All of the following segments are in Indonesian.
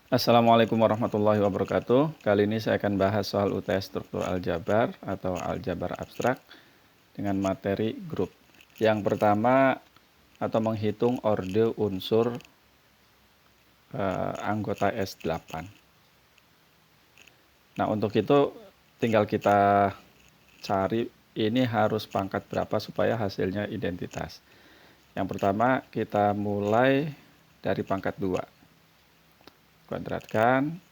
Assalamualaikum warahmatullahi wabarakatuh. Kali ini saya akan bahas soal UTS struktur aljabar atau aljabar abstrak dengan materi grup. Yang pertama atau menghitung orde unsur anggota S8. Nah, untuk itu tinggal kita cari ini harus pangkat berapa supaya hasilnya identitas. Yang pertama kita mulai dari pangkat 2. Kuadratkan,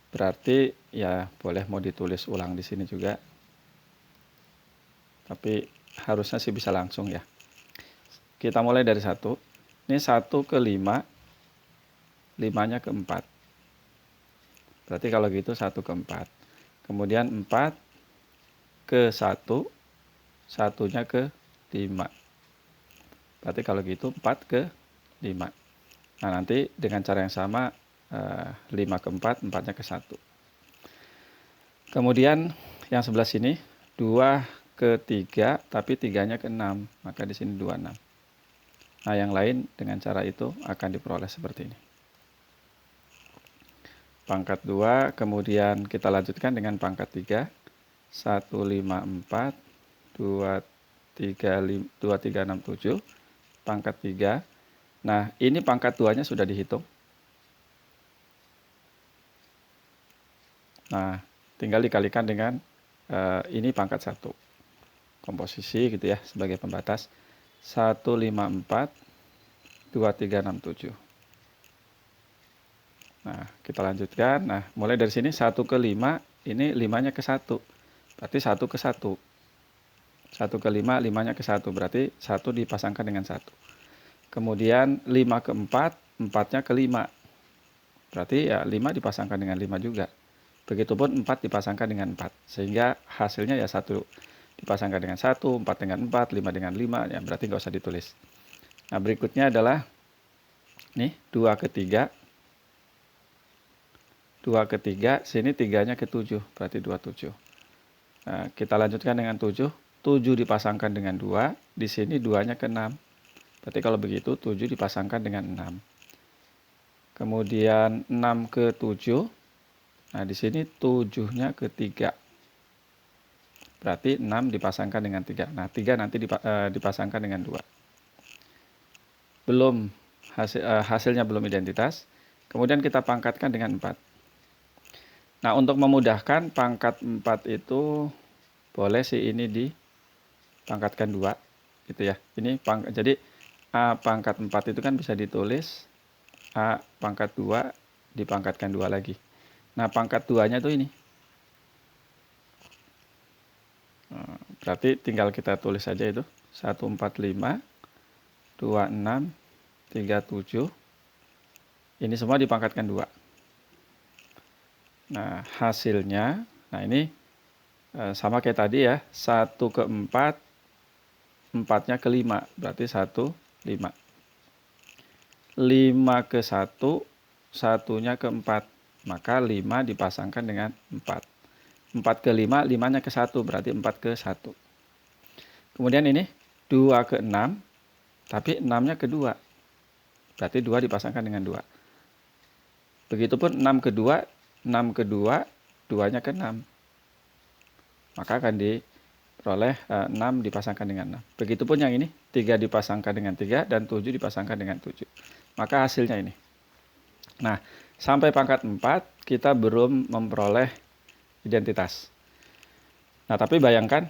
berarti ya boleh mau ditulis ulang di sini juga, tapi harusnya sih bisa langsung ya. Kita mulai dari 1. Ini 1 ke 5, 5-nya ke 4. Berarti kalau gitu 1 ke 4. Kemudian 4 ke 1, 1-nya ke 5. Berarti kalau gitu 4 ke 5. Nah, nanti dengan cara yang sama 5 ke 4, 4-nya ke 1. Kemudian yang sebelah sini 2 ke 3, tapi 3-nya ke 6. Maka di sini 26. Nah, yang lain dengan cara itu akan diperoleh seperti ini. Pangkat 2, kemudian kita lanjutkan dengan pangkat 3. 1, 5, 4, 2, 3, 6, 7. Pangkat 3. Nah, ini pangkat 2-nya sudah dihitung. Nah, tinggal dikalikan dengan ini pangkat 1. Komposisi gitu ya, sebagai pembatas. 1, 5, 4, 2, 3, 6, 7. Nah, kita lanjutkan. Nah, mulai dari sini 1 ke 5, ini 5-nya ke 1. Berarti 1 ke 1. 1 ke 5, 5-nya ke 1. Berarti 1 dipasangkan dengan 1. Kemudian 5 ke 4, 4-nya ke 5. Berarti ya 5 dipasangkan dengan 5 juga. Begitupun 4 dipasangkan dengan 4. Sehingga hasilnya ya 1 dipasangkan dengan 1, 4 dengan 4, 5 dengan 5. Ya berarti nggak usah ditulis. Nah, berikutnya adalah nih 2 ke 3. 2 ke 3, sini 3-nya ke 7. Berarti 27. Nah, kita lanjutkan dengan 7. 7 dipasangkan dengan 2. Di sini 2-nya ke 6. Berarti kalau begitu 7 dipasangkan dengan 6. Kemudian 6 ke 7. Nah, di sini 7-nya ke 3. Berarti 6 dipasangkan dengan 3. Nah, 3 nanti dipasangkan dengan 2. Hasilnya belum identitas. Kemudian kita pangkatkan dengan 4. Nah, untuk memudahkan pangkat 4 itu boleh sih ini dipangkatkan 2 gitu ya. Ini jadi A pangkat 4 itu kan bisa ditulis A pangkat 2 dipangkatkan 2 lagi. Nah, pangkat 2-nya tuh ini. Berarti tinggal kita tulis saja itu. 145, 26, 37. Ini semua dipangkatkan 2. Nah, hasilnya, nah ini sama kayak tadi ya. 1 ke 4, 4-nya ke 5. Berarti 1, 5. 5 ke 1, 1-nya ke 4. Maka 5 dipasangkan dengan 4. 4 ke 5, 5-nya ke 1. Berarti 4 ke 1. Kemudian ini 2 ke 6, tapi 6-nya ke 2. Berarti 2 dipasangkan dengan 2. Begitupun 6 ke 2, 6 ke 2, 2-nya ke 6. Maka akan diperoleh 6 dipasangkan dengan 6. Begitupun yang ini, 3 dipasangkan dengan 3 dan 7 dipasangkan dengan 7. Maka hasilnya ini. Nah, sampai pangkat 4 kita belum memperoleh identitas. Nah, tapi bayangkan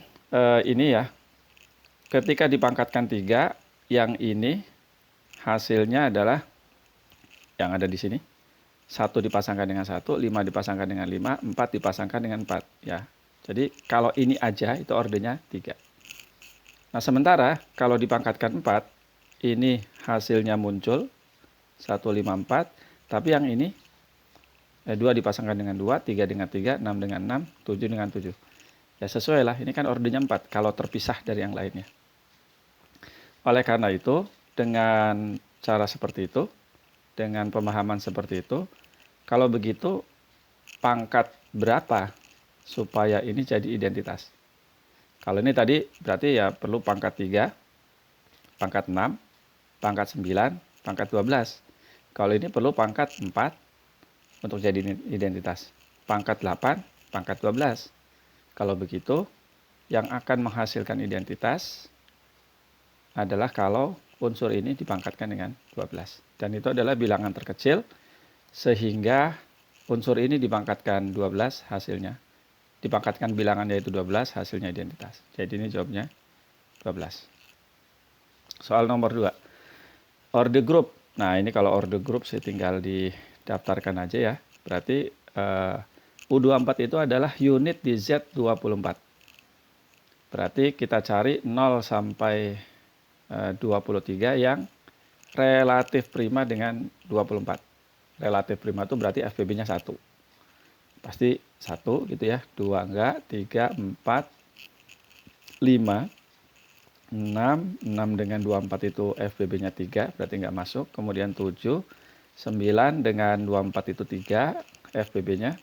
ini ya, ketika dipangkatkan 3, yang ini hasilnya adalah yang ada di sini. 1 dipasangkan dengan 1, 5 dipasangkan dengan 5, 4 dipasangkan dengan 4. Ya. Jadi kalau ini aja itu ordenya 3. Nah, sementara kalau dipangkatkan 4, ini hasilnya muncul 1, 5, 4. Tapi yang ini 2 dipasangkan dengan 2, 3 dengan 3, 6 dengan 6, 7 dengan 7. Ya sesuai lah, ini kan ordenya 4 kalau terpisah dari yang lainnya. Oleh karena itu, dengan cara seperti itu, dengan pemahaman seperti itu, kalau begitu pangkat berapa supaya ini jadi identitas? Kalau ini tadi berarti ya perlu pangkat 3, pangkat 6, pangkat 9, pangkat 12. Kalau ini perlu pangkat 4, untuk jadi identitas. Pangkat 8, pangkat 12. Kalau begitu, yang akan menghasilkan identitas adalah kalau unsur ini dipangkatkan dengan 12. Dan itu adalah bilangan terkecil, sehingga unsur ini dipangkatkan 12 hasilnya. Dipangkatkan bilangan yaitu 12, hasilnya identitas. Jadi ini jawabnya 12. Soal nomor 2. Order group. Nah, ini kalau order group saya tinggal didaftarkan aja ya. Berarti U24 itu adalah unit di Z24. Berarti kita cari 0 sampai 23 yang relatif prima dengan 24. Relatif prima itu berarti FPB-nya 1. Pasti 1 gitu ya. 2 enggak, 3, 4, 5, 6 dengan 24 itu FBB-nya 3, berarti nggak masuk. Kemudian 7, 9 dengan 24 itu 3, FBB-nya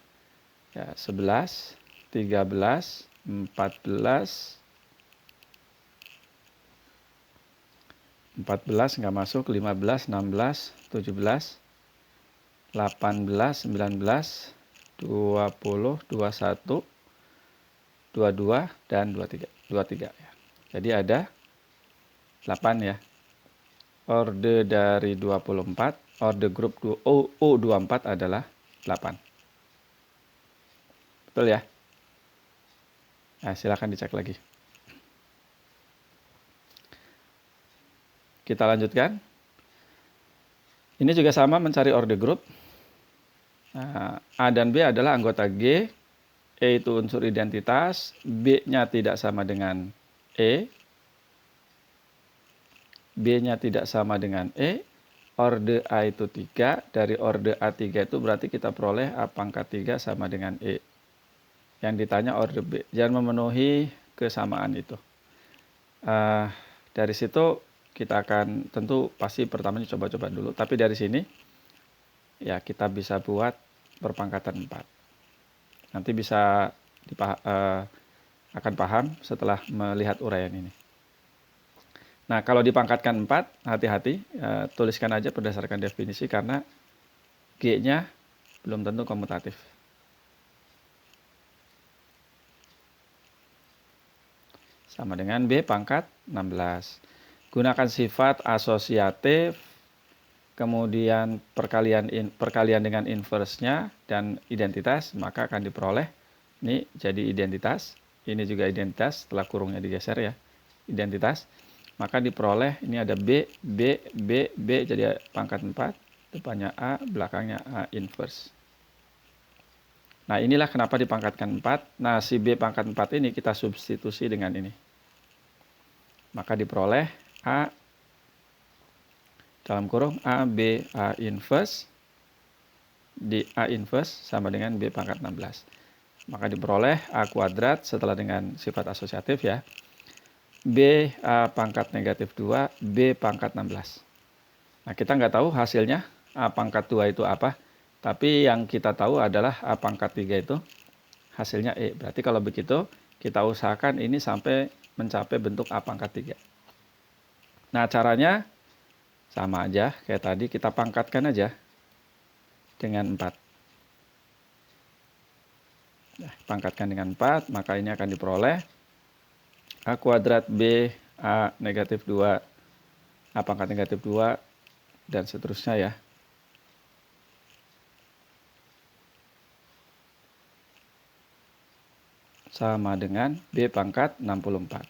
ya 11, 13, 14 nggak masuk, 15, 16, 17, 18, 19, 20, 21, 22 dan 23 ya. Jadi ada 8 ya. Orde dari 24, orde grup U24 adalah 8. Betul ya? Nah, silakan dicek lagi. Kita lanjutkan. Ini juga sama mencari orde grup. Nah, A dan B adalah anggota G. E itu unsur identitas. B-nya tidak sama dengan E. B-nya tidak sama dengan E. Orde A itu 3. Dari orde A3 itu berarti kita peroleh A pangkat 3 sama dengan E. Yang ditanya orde B. Jangan memenuhi kesamaan itu. Dari situ kita akan tentu pasti pertamanya coba-coba dulu. Tapi dari sini ya kita bisa buat berpangkatan 4. Nanti bisa akan paham setelah melihat uraian ini. Nah, kalau dipangkatkan 4, hati-hati, tuliskan aja berdasarkan definisi karena G-nya belum tentu komutatif. Sama dengan B pangkat 16. Gunakan sifat asosiatif, kemudian perkalian dengan inverse-nya dan identitas, maka akan diperoleh. Ini jadi identitas, ini juga identitas, setelah kurungnya digeser ya, identitas. Maka diperoleh, ini ada B, jadi pangkat 4, depannya A, belakangnya A inverse. Nah, inilah kenapa dipangkatkan 4. Nah, si B pangkat 4 ini kita substitusi dengan ini. Maka diperoleh A, dalam kurung A, B, A inverse, di A inverse sama dengan B pangkat 16. Maka diperoleh A kuadrat setelah dengan sifat asosiatif ya. B A pangkat negatif 2, B pangkat 16. Nah, kita nggak tahu hasilnya A pangkat 2 itu apa, tapi yang kita tahu adalah A pangkat 3 itu hasilnya E. Berarti kalau begitu, kita usahakan ini sampai mencapai bentuk A pangkat 3. Nah, caranya sama aja kayak tadi, kita pangkatkan aja dengan 4. Nah, pangkatkan dengan 4, maka ini akan diperoleh A kuadrat B A negatif 2, A pangkat negatif 2, dan seterusnya ya. Sama dengan B pangkat 64.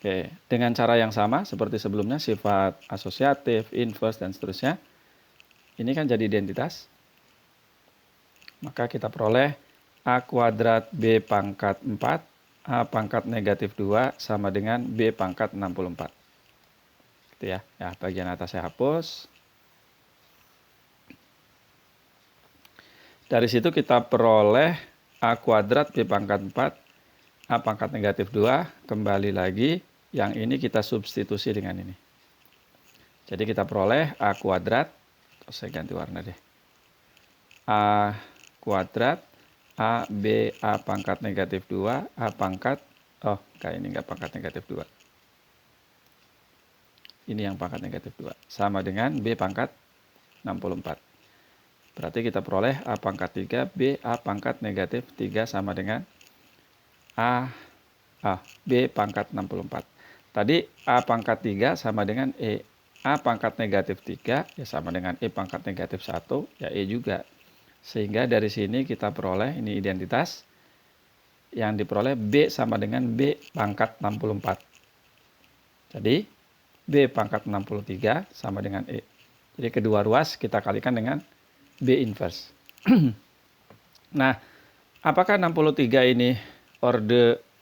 Oke, dengan cara yang sama seperti sebelumnya, sifat asosiatif, inverse, dan seterusnya. Ini kan jadi identitas. Maka kita peroleh A kuadrat B pangkat 4, A pangkat negatif 2 sama dengan B pangkat 64. Gitu ya. Ya, bagian atas saya hapus. Dari situ kita peroleh A kuadrat B pangkat 4, A pangkat negatif 2, kembali lagi, yang ini kita substitusi dengan ini. Jadi kita peroleh A kuadrat, saya ganti warna deh. A kuadrat, A, B, A pangkat negatif 2, A pangkat, kayak ini nggak pangkat negatif 2. Ini yang pangkat negatif 2. Sama dengan B pangkat 64. Berarti kita peroleh A pangkat 3 B A pangkat negatif 3 sama dengan B pangkat 64. Tadi A pangkat 3 sama dengan E. A pangkat negatif 3 ya sama dengan E pangkat negatif 1 ya E juga. Sehingga dari sini kita peroleh ini identitas yang diperoleh B sama dengan B pangkat 64. Jadi B pangkat 63 sama dengan E. Jadi kedua ruas kita kalikan dengan B inverse. Nah, apakah 63 ini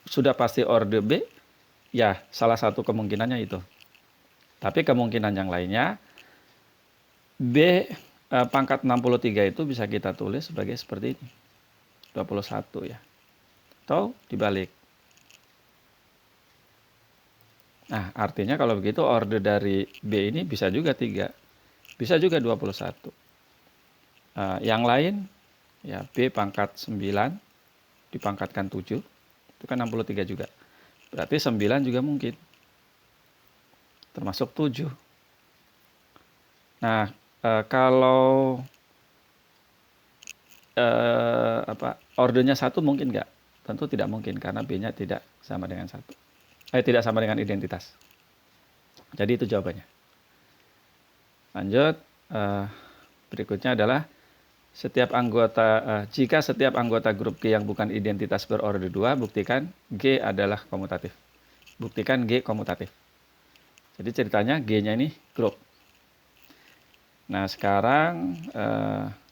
sudah pasti orde B? Ya, salah satu kemungkinannya itu. Tapi kemungkinan yang lainnya, B pangkat 63 itu bisa kita tulis sebagai seperti ini. 21 ya. Atau dibalik. Nah, artinya kalau begitu orde dari B ini bisa juga 3. Bisa juga 21. Yang lain, ya B pangkat 9 dipangkatkan 7. Itu kan 63 juga. Berarti 9 juga mungkin. Termasuk 7. Nah, kalau ordenya 1 mungkin nggak? Tentu tidak mungkin karena B-nya tidak sama dengan 1. Tidak sama dengan identitas. Jadi itu jawabannya. Lanjut, berikutnya adalah jika setiap anggota grup G yang bukan identitas berorde 2, buktikan G adalah komutatif. Buktikan G komutatif. Jadi ceritanya G-nya ini grup. Nah, sekarang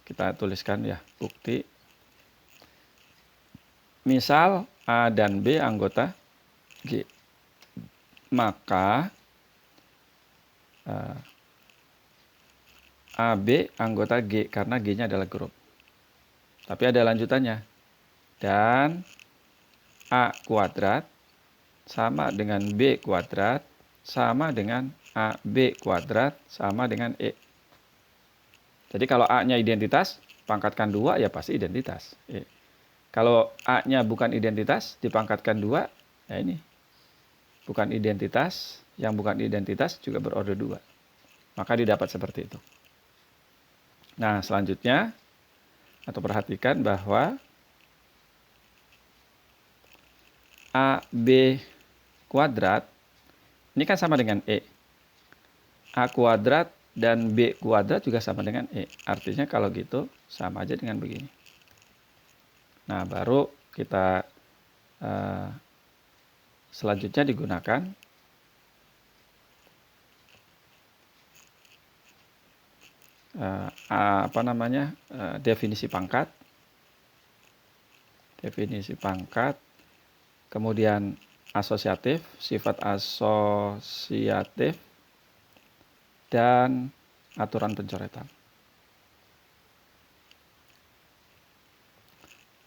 kita tuliskan ya bukti. Misal A dan B anggota G. Maka AB anggota G karena G-nya adalah grup. Tapi ada lanjutannya. Dan A kuadrat sama dengan B kuadrat sama dengan AB kuadrat sama dengan E. Jadi kalau A-nya identitas, pangkatkan 2 ya pasti identitas. E. Kalau A-nya bukan identitas, dipangkatkan 2, ya ini. Bukan identitas, yang bukan identitas juga berorde 2. Maka didapat seperti itu. Nah, selanjutnya, atau perhatikan bahwa AB kuadrat, ini kan sama dengan E. A kuadrat dan B kuadrat juga sama dengan E. Artinya kalau gitu, sama aja dengan begini. Nah, baru kita selanjutnya digunakan definisi pangkat. Definisi pangkat, kemudian asosiatif, sifat asosiatif, dan aturan pencoretan.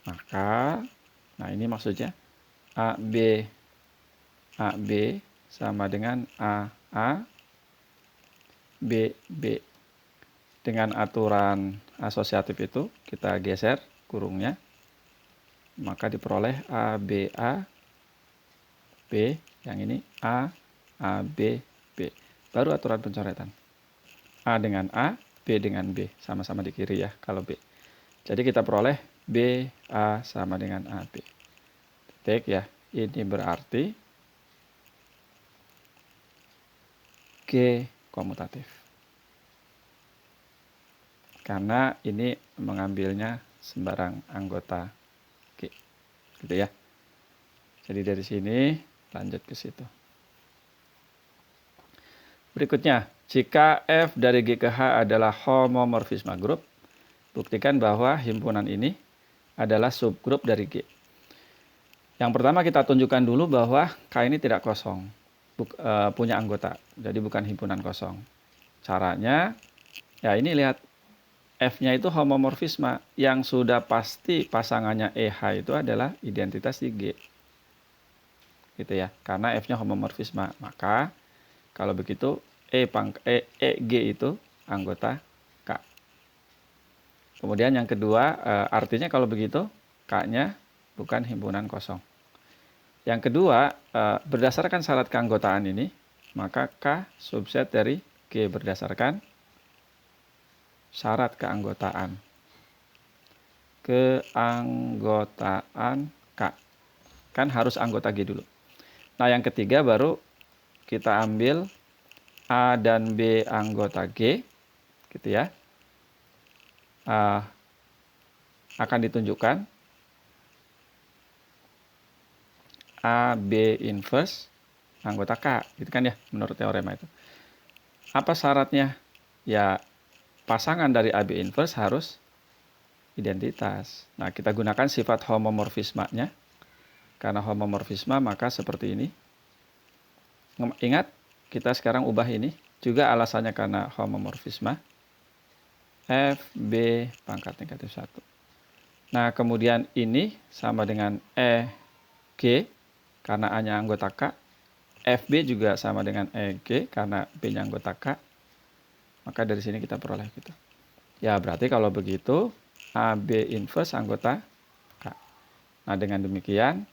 Maka, nah ini maksudnya AB sama dengan AA, BB. Dengan aturan asosiatif itu kita geser kurungnya, maka diperoleh ABA, B, yang ini AB, B. Baru aturan pencoretan. A dengan A, B dengan B. Sama-sama di kiri ya kalau B. Jadi kita peroleh BA sama dengan AB. Titik ya. Ini berarti G komutatif. Karena ini mengambilnya sembarang anggota G. Gitu ya. Jadi dari sini lanjut ke situ. Berikutnya, jika F dari G ke H adalah homomorfisme grup, buktikan bahwa himpunan ini adalah subgrup dari G. Yang pertama kita tunjukkan dulu bahwa K ini tidak kosong, punya anggota, jadi bukan himpunan kosong. Caranya, ya ini lihat, F-nya itu homomorfisme, yang sudah pasti pasangannya EH itu adalah identitas di G. Gitu ya, karena F-nya homomorfisme, maka kalau begitu EG itu anggota K. Kemudian yang kedua, artinya kalau begitu K-nya bukan himpunan kosong. Yang kedua, berdasarkan syarat keanggotaan ini, maka K subset dari G berdasarkan syarat keanggotaan. keanggotaan K. Kan harus anggota G dulu. Nah, yang ketiga baru kita ambil A dan B anggota G, gitu ya. Akan ditunjukkan A, B inverse anggota K, gitu kan ya, menurut teorema itu. Apa syaratnya? Ya, pasangan dari A, B inverse harus identitas. Nah, kita gunakan sifat homomorfismanya. Karena homomorfisme maka seperti ini. Ingat, kita sekarang ubah ini. Juga alasannya karena homomorfisme. F, B pangkat negatif 1. Nah, kemudian ini sama dengan E, G, karena A-nya anggota K. FB juga sama dengan EG, karena B-nya anggota K. Maka dari sini kita peroleh gitu. Ya, berarti kalau begitu, AB inverse anggota K. Nah, dengan demikian,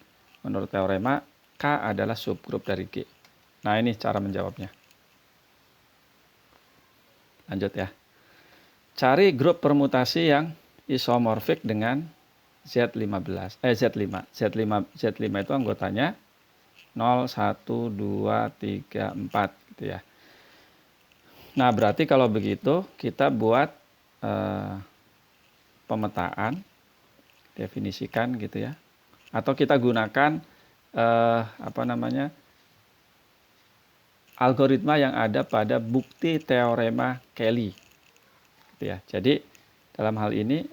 menurut teorema, K adalah subgrup dari G. Nah, ini cara menjawabnya. Lanjut ya. Cari grup permutasi yang isomorfik dengan Z5. Z5 itu anggotanya 0, 1, 2, 3, 4 gitu ya. Nah, berarti kalau begitu kita buat pemetaan, definisikan gitu ya. Atau kita gunakan algoritma yang ada pada bukti teorema Cayley. Gitu ya. Jadi dalam hal ini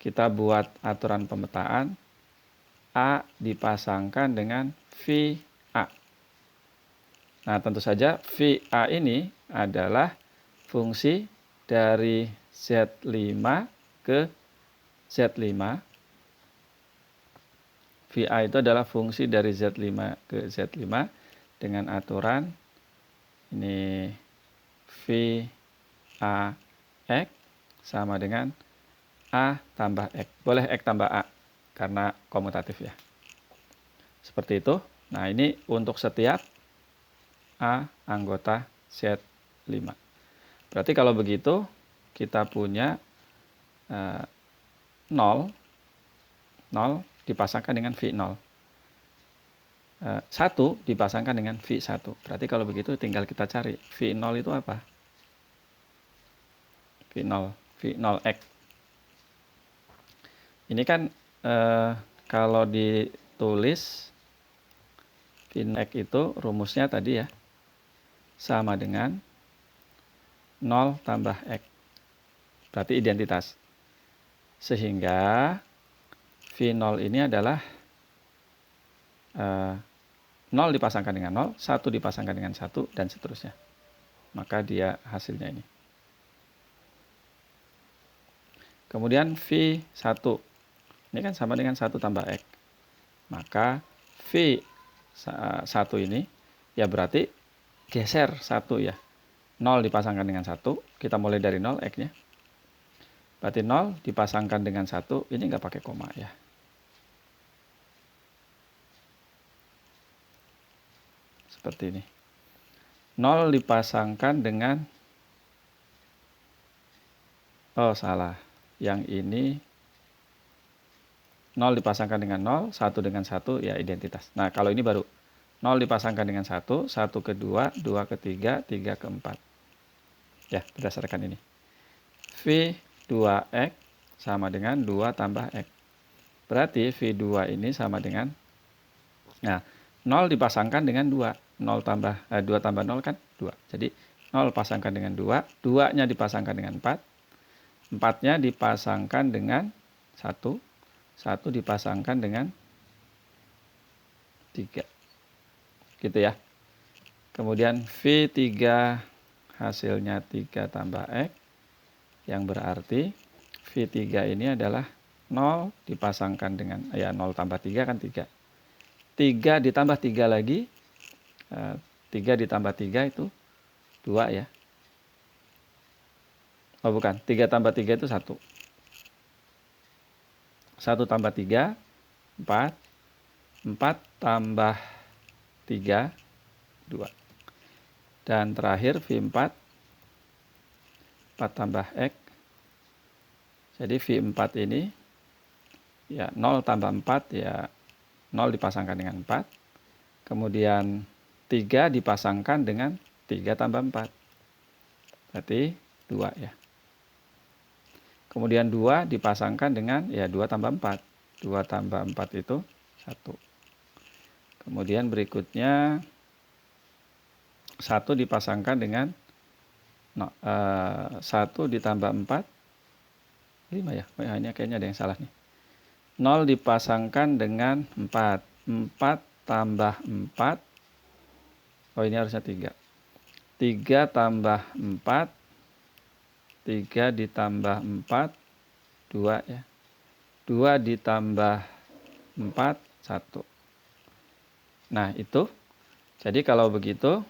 kita buat aturan pemetaan A dipasangkan dengan VA. Nah, tentu saja VA ini adalah fungsi dari Z5 ke Z5. VA itu adalah fungsi dari Z5 ke Z5 dengan aturan ini VA X sama dengan A tambah X. Boleh X tambah A karena komutatif ya. Seperti itu. Nah, ini untuk setiap A anggota Z5. Berarti kalau begitu kita punya 0 dipasangkan dengan V0. 1 dipasangkan dengan V1. Berarti kalau begitu tinggal kita cari V0 itu apa? V0X. Ini kan kalau ditulis V0X itu rumusnya tadi ya, sama dengan 0 tambah X. Berarti identitas. Sehingga V0 ini adalah 0 dipasangkan dengan 0, 1 dipasangkan dengan 1, dan seterusnya. Maka dia hasilnya ini. Kemudian V1. Ini kan sama dengan 1 tambah X. Maka V1 ini, ya berarti geser 1 ya. 0 dipasangkan dengan 1, kita mulai dari 0 X-nya. Berarti 0 dipasangkan dengan 1, ini nggak pakai koma ya. Seperti ini. 0 dipasangkan dengan, oh salah, yang ini 0 dipasangkan dengan 0, 1 dengan 1 ya identitas. Nah, kalau ini baru 0 dipasangkan dengan 1, 1 ke 2, 2 ke 3, 3 ke 4. Ya, berdasarkan ini. V2X sama dengan 2 tambah X. Berarti V2 ini sama dengan, nah, 0 dipasangkan dengan 2. 2 tambah 0 kan 2. Jadi 0 pasangkan dengan 2, 2-nya dipasangkan dengan 4, 4-nya dipasangkan dengan 1, 1 dipasangkan dengan 3. Gitu ya. Kemudian V3 hasilnya 3 tambah X, yang berarti V3 ini adalah 0 dipasangkan dengan, ya 0 tambah 3 kan 3. 3 ditambah 3 lagi, 3 ditambah 3 itu 2 ya. Oh bukan, 3 tambah 3 itu 1. 1 tambah 3, 4. 4 tambah 3, 2. Dan terakhir V4, 4 tambah X Jadi V4 ini ya 0 tambah 4 ya 0 dipasangkan dengan 4. Kemudian 3 dipasangkan dengan 3 tambah 4. Berarti 2 ya. Kemudian 2 dipasangkan dengan ya 2 tambah 4. 2 tambah 4 itu 1. Kemudian berikutnya 1 dipasangkan dengan 1 ditambah 4 5 ya. Ini kayaknya ada yang salah nih. 0 dipasangkan dengan 4. 4 tambah 4. Oh, ini harusnya 3. 3 tambah 4. 3 ditambah 4. 2 ya. 2 ditambah 4. 1. Nah, itu. Jadi kalau begitu,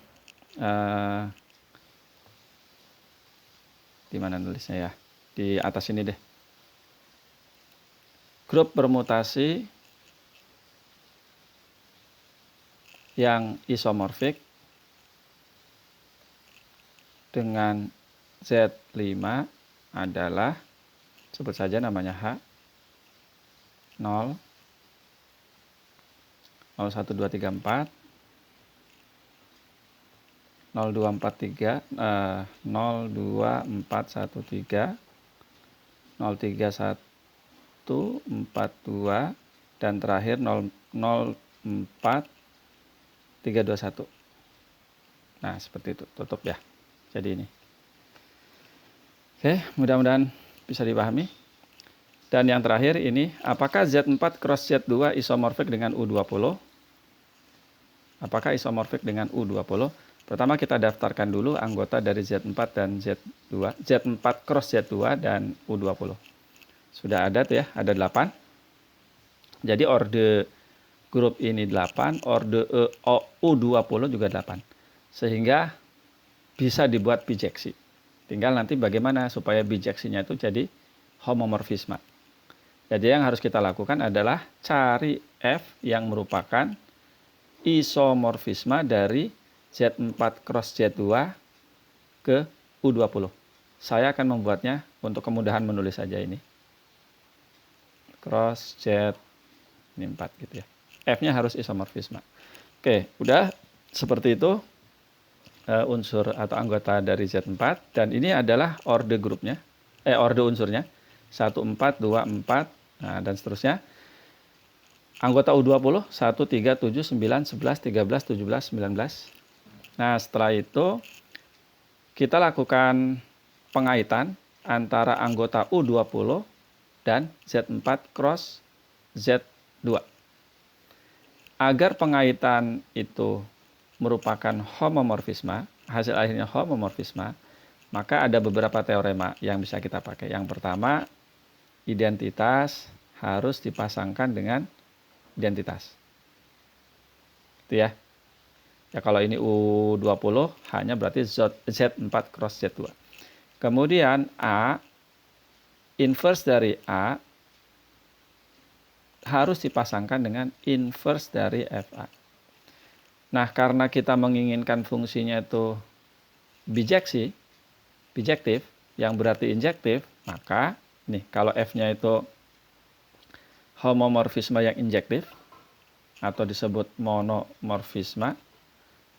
di mana nulisnya ya? Di atas ini deh. Grup permutasi yang isomorfik dengan Z5 adalah, sebut saja namanya H, 0, 0, 1, 2, 3, 4, 0, 2, 4, 3, 0, 2, 4, 1, 3, 0, 3, 1, 4, 2, dan terakhir 0, 0, 4, 3, 2, 1. Nah, seperti itu. Tutup ya. Jadi ini. Oke, mudah-mudahan bisa dipahami. Dan yang terakhir ini, apakah Z4 cross Z2 isomorfik dengan U20? Apakah isomorfik dengan U20? Pertama kita daftarkan dulu anggota dari Z4 dan Z2. Z4 cross Z2 dan U20. Sudah ada tuh ya, ada 8. Jadi orde grup ini 8, orde U20 juga 8. Sehingga bisa dibuat bijeksi. Tinggal nanti bagaimana supaya bijeksinya itu jadi homomorfisme. Jadi yang harus kita lakukan adalah cari F yang merupakan isomorfisme dari Z4 cross Z2 ke U20. Saya akan membuatnya untuk kemudahan menulis saja ini. Cross Z ini 4 gitu ya. F-nya harus isomorfisme. Oke, udah seperti itu unsur atau anggota dari Z4 dan ini adalah orde grupnya, orde unsurnya 1, 4, 2, 4, nah, dan seterusnya. Anggota U20 1, 3, 7, 9, 11, 13, 17, 19. Nah, setelah itu kita lakukan pengaitan antara anggota U20 dan Z4 cross Z2. Agar pengaitan itu merupakan homomorfisme, hasil akhirnya homomorfisme, maka ada beberapa teorema yang bisa kita pakai. Yang pertama, identitas harus dipasangkan dengan identitas. Itu ya. Ya kalau ini U20 hanya berarti Z4 cross Z2. Kemudian A, inverse dari A harus dipasangkan dengan inverse dari FA. Nah, karena kita menginginkan fungsinya itu bijektif, yang berarti injektif, maka nih kalau F-nya itu homomorfisme yang injektif atau disebut monomorfisme,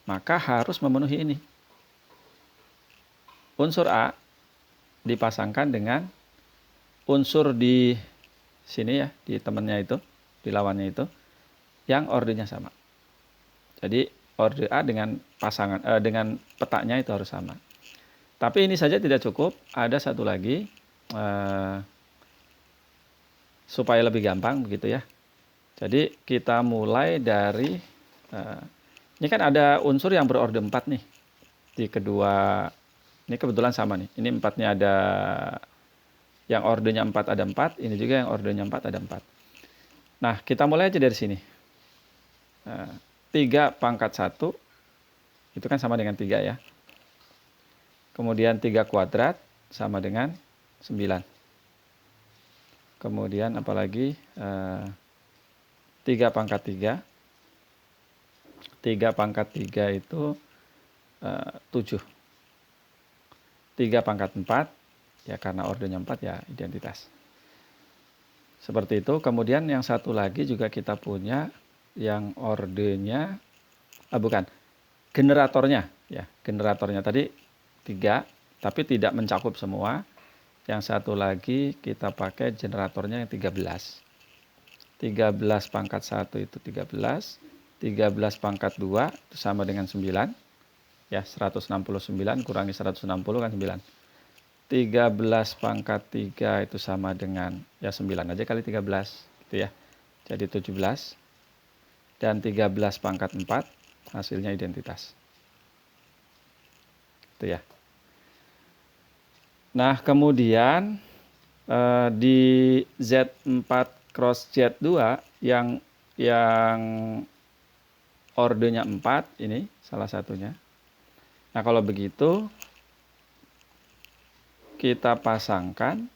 maka harus memenuhi ini. Unsur A dipasangkan dengan unsur di sini ya, di temannya itu, di lawannya itu, yang ordenya sama. Jadi orde A dengan dengan petanya itu harus sama. Tapi ini saja tidak cukup, ada satu lagi supaya lebih gampang begitu ya. Jadi kita mulai dari ini kan ada unsur yang berorde 4 nih. Di kedua, ini kebetulan sama nih. Ini 4-nya ada, yang ordenya 4 ada 4, ini juga yang ordenya 4 ada 4. Nah, kita mulai aja dari sini. 3 pangkat 1, itu kan sama dengan 3 ya. Kemudian 3 kuadrat sama dengan 9. Kemudian apalagi 3 pangkat 3. 3 pangkat 3 itu 7. 3 pangkat 4 Ya karena ordenya 4 ya identitas. Seperti itu. Kemudian yang satu lagi juga kita punya yang ordenya, generatornya. Ya, generatornya tadi 3, tapi tidak mencakup semua. Yang satu lagi kita pakai generatornya yang 13. 13 pangkat 1 itu 13. 13 pangkat 2 itu sama dengan 9. Ya, 169 kurangi 160 kan 9. 13 pangkat 3 itu sama dengan, ya 9 aja kali 13 gitu ya. Jadi 17. Dan 13 pangkat 4 hasilnya identitas. Itu ya. Nah, kemudian di Z4 cross Z2 yang ordenya 4 ini salah satunya. Nah, kalau begitu kita pasangkan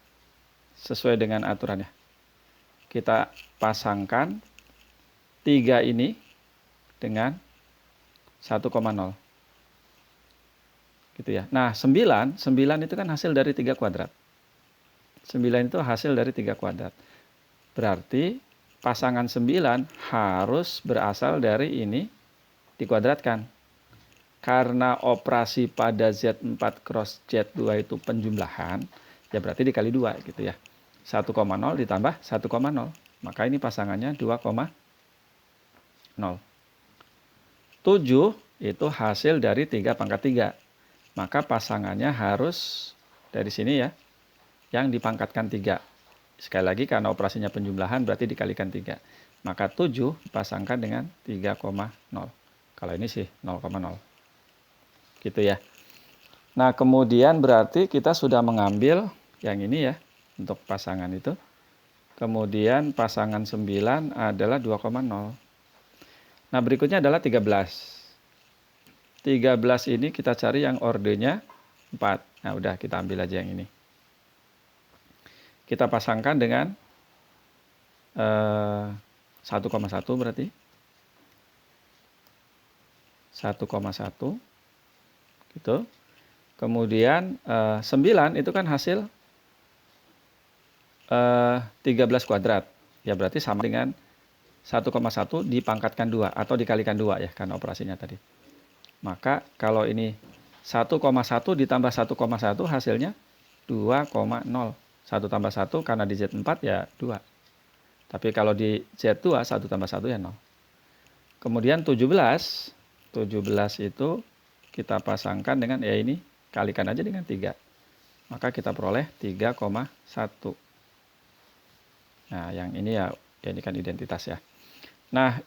sesuai dengan aturannya. Kita pasangkan 3 ini dengan 1,0. Gitu ya. Nah, 9 itu kan hasil dari 3 kuadrat. 9 itu hasil dari 3 kuadrat. Berarti pasangan 9 harus berasal dari ini dikuadratkan. Karena operasi pada Z4 cross Z2 itu penjumlahan, ya berarti dikali 2 gitu ya. 1,0 ditambah 1,0. Maka ini pasangannya 2,0. 7 itu hasil dari 3 pangkat 3. Maka pasangannya harus dari sini ya, yang dipangkatkan 3. Sekali lagi karena operasinya penjumlahan berarti dikalikan 3. Maka 7 dipasangkan dengan 3,0. Kalau ini sih 0,0. Gitu ya. Nah, kemudian berarti kita sudah mengambil yang ini ya untuk pasangan itu. Kemudian pasangan 9 adalah 2,0. Nah, berikutnya adalah 13. 13 ini kita cari yang ordenya 4. Nah, udah kita ambil aja yang ini. Kita pasangkan dengan 1,1 berarti. 1,1 gitu. Kemudian 9 itu kan hasil 13 kuadrat. Ya berarti sama dengan 1,1 dipangkatkan 2 atau dikalikan 2 ya karena operasinya tadi. Maka kalau ini 1,1 ditambah 1,1 hasilnya 2,0. 1 tambah 1 karena di Z4 ya 2. Tapi kalau di Z2 1 tambah 1 ya 0. Kemudian 17 itu kita pasangkan dengan ya ini, kalikan aja dengan 3. Maka kita peroleh 3,1. Nah, yang ini ya ini kan identitas ya. Nah,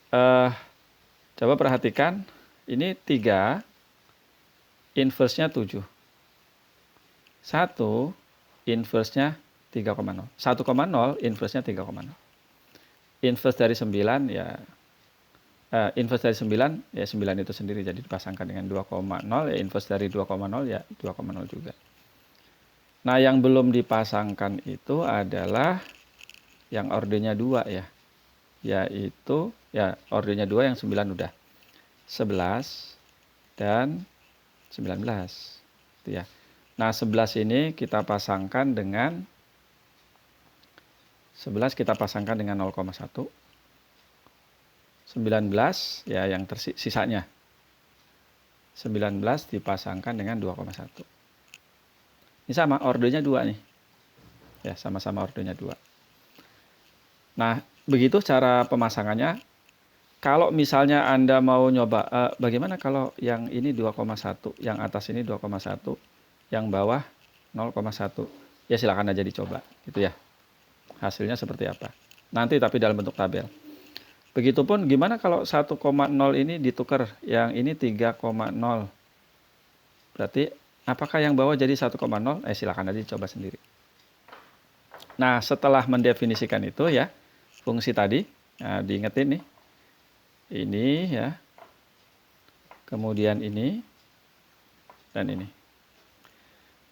coba perhatikan, ini 3, inverse-nya 7. 1, inverse-nya 3,0. 1,0, inverse-nya 3,0. Inverse dari 9 ya, inverse dari 9 ya 9 itu sendiri, jadi dipasangkan dengan 2,0 ya inverse dari 2,0 ya 2,0 juga. Nah, yang belum dipasangkan itu adalah yang ordenya 2 ya, yaitu ya ordenya 2 yang 9 udah 11 dan 19 itu ya. Nah, 11 ini kita pasangkan dengan 11 kita pasangkan dengan 0,1. 19 ya yang tersisanya 19 dipasangkan dengan 2,1. Ini sama ordenya 2 nih ya, sama-sama ordenya 2. Nah, begitu cara pemasangannya. Kalau misalnya Anda mau nyoba bagaimana kalau yang ini 2,1, yang atas ini 2,1, yang bawah 0,1, ya silakan aja dicoba gitu ya, hasilnya seperti apa nanti, tapi dalam bentuk tabel. Begitupun gimana kalau 1,0 ini ditukar, yang ini 3,0. Berarti apakah yang bawah jadi 1,0? Silakan aja coba sendiri. Nah, setelah mendefinisikan itu ya, fungsi tadi, nah, diingetin nih. Ini ya. Kemudian ini dan ini.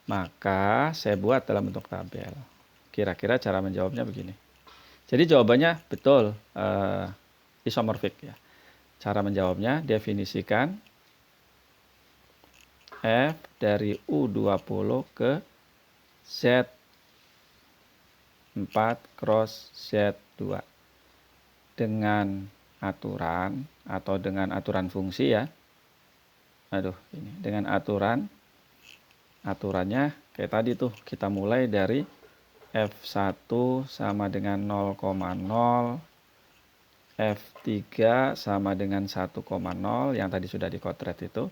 Maka saya buat dalam bentuk tabel. Kira-kira cara menjawabnya begini. Jadi jawabannya betul isomorfik ya. Cara menjawabnya, definisikan F dari U20 ke Z4 cross Z2 dengan aturan atau dengan aturan fungsi ya. Ini dengan aturannya kayak tadi tuh, kita mulai dari F1 sama dengan 0,0, F3 sama dengan 1,0 yang tadi sudah dikotret itu,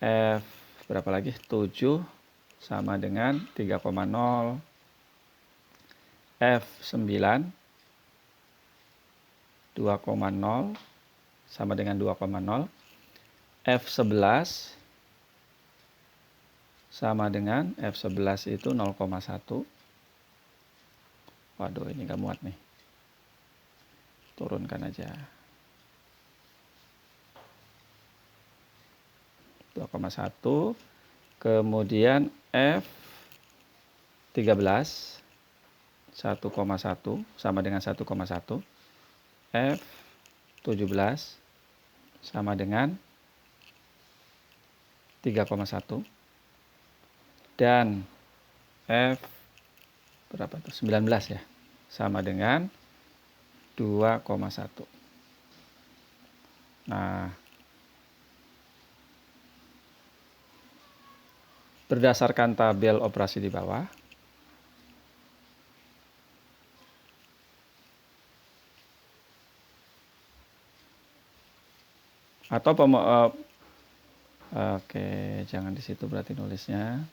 F berapa lagi, 7 sama dengan 3,0, F9 2,0 sama dengan 2,0, F11 sama dengan F11 itu 0,1. Waduh, ini nggak muat nih. Turunkan aja. 2,1. Kemudian F13 1,1 sama dengan 1,1. F17 sama dengan 3,1. Dan F berapa tuh? 19 ya. Sama dengan 2,1. Nah, berdasarkan tabel operasi di bawah, atau oke, jangan di situ berarti nulisnya.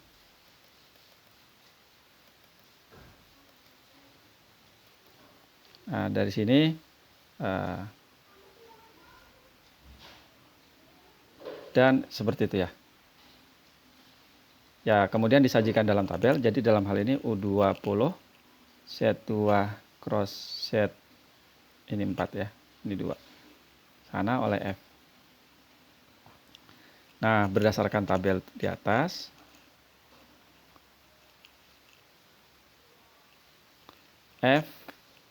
Nah, dari sini dan seperti itu ya. Ya, kemudian disajikan dalam tabel. Jadi dalam hal ini U20 Z2 cross Z ini 4 ya. Ini 2. Sana oleh F. Nah, berdasarkan tabel di atas, F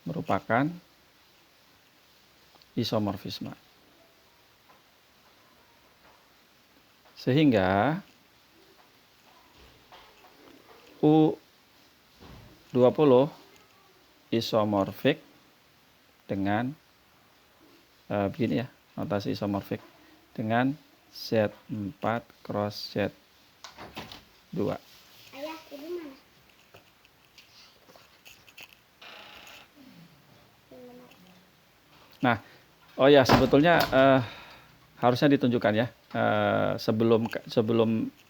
merupakan isomorfisme. Sehingga U20 isomorfik dengan begini ya, notasi isomorfik dengan Z4 cross Z2. Ayah, ibu mana? Nah, oh ya, sebetulnya harusnya ditunjukkan ya, sebelum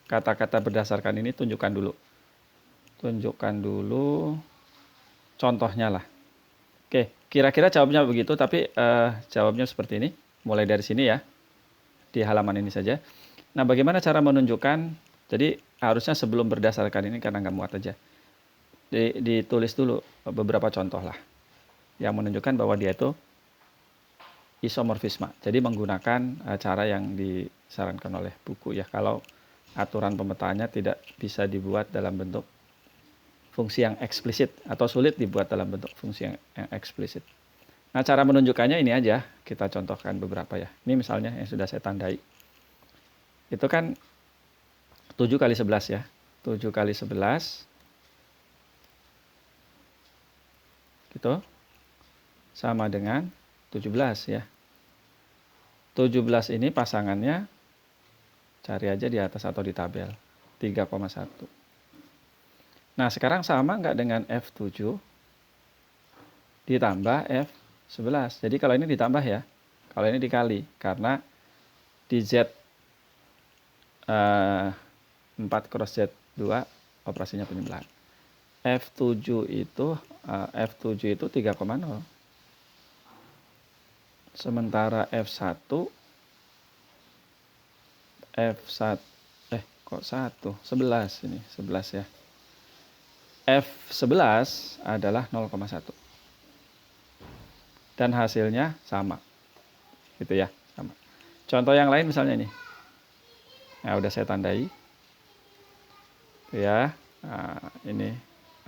kata-kata berdasarkan ini tunjukkan dulu contohnya lah. Oke, kira-kira jawabnya begitu, tapi jawabnya seperti ini, mulai dari sini ya, di halaman ini saja. Nah, bagaimana cara menunjukkan? Jadi harusnya sebelum berdasarkan ini, karena nggak muat aja, ditulis dulu beberapa contoh lah yang menunjukkan bahwa dia itu isomorfisme. Jadi menggunakan cara yang disarankan oleh buku ya, kalau aturan pemetaannya tidak bisa dibuat dalam bentuk fungsi yang eksplisit atau sulit dibuat dalam bentuk fungsi yang eksplisit. Nah, cara menunjukkannya ini aja, kita contohkan beberapa ya. Ini misalnya yang sudah saya tandai. Itu kan 7 kali 11 ya. 7 kali 11 gitu sama dengan 17 ya. 17 ini pasangannya cari aja di atas atau di tabel. 3,1. Nah, sekarang sama nggak dengan F7 ditambah F11. Jadi kalau ini ditambah ya, kalau ini dikali, karena di Z 4 cross Z2 operasinya penyebelahan. F7 itu 3,0. Sementara F1 kok 1? 11 ini, 11 ya. F11 adalah 0,1. Dan hasilnya sama. Gitu ya, sama. Contoh yang lain misalnya ini. Nah, udah saya tandai. Ya. Nah, ini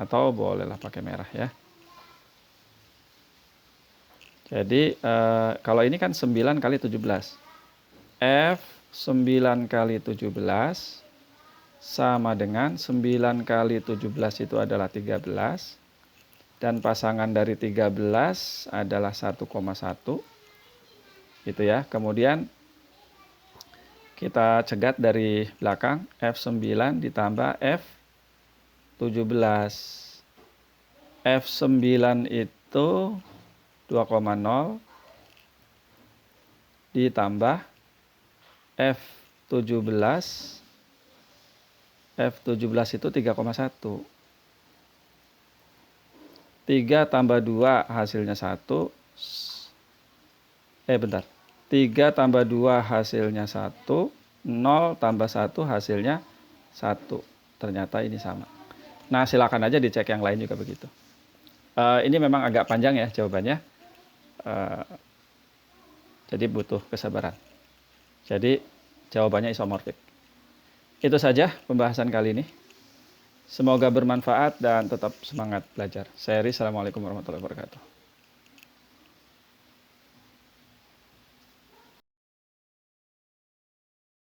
atau bolehlah pakai merah ya. Jadi kalau ini kan 9 kali 17. F 9 kali 17 sama dengan 9 kali 17 itu adalah 13. Dan pasangan dari 13 adalah 1,1. Gitu ya. Kemudian kita cegat dari belakang, F9 ditambah F17. F9 itu 2,0 ditambah F17. F17 itu 3,1. 3 tambah 2 hasilnya 1. Bentar. 3 tambah 2 hasilnya 1. 0 tambah 1 hasilnya 1. Ternyata ini sama. Nah, silakan aja dicek yang lain juga begitu. Ini memang agak panjang ya jawabannya. Jadi butuh kesabaran. Jadi jawabannya isomorfik. Itu saja pembahasan kali ini. Semoga bermanfaat dan tetap semangat belajar. Saya Eri, Assalamualaikum warahmatullahi wabarakatuh.